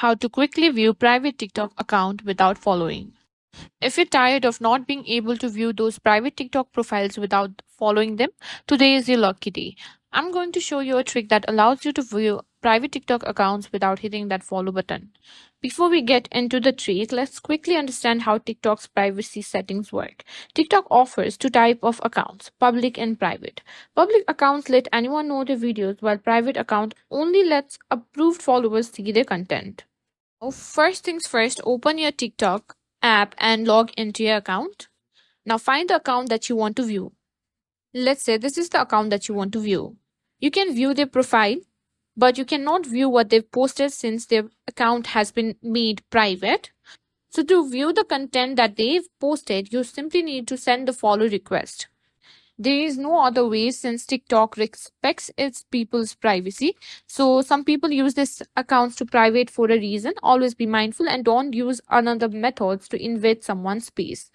How to quickly view private TikTok account without following. If you're tired of not being able to view those private TikTok profiles without following them, today is your lucky day. I'm going to show you a trick that allows you to view private TikTok accounts without hitting that follow button. Before we get into the trick, let's quickly understand how TikTok's privacy settings work. TikTok offers two types of accounts, public and private. Public accounts let anyone know their videos, while private account only lets approved followers see their content. First things first, open your TikTok app and log into your account. Now find the account that you want to view. Let's say this is the account that you want to view. You can view their profile, but you cannot view what they've posted since their account has been made private. So to view the content that they've posted, you simply need to send the follow request. There is no other way since TikTok respects its people's privacy. So some people use this accounts to private for a reason. Always be mindful and don't use another methods to invade someone's space.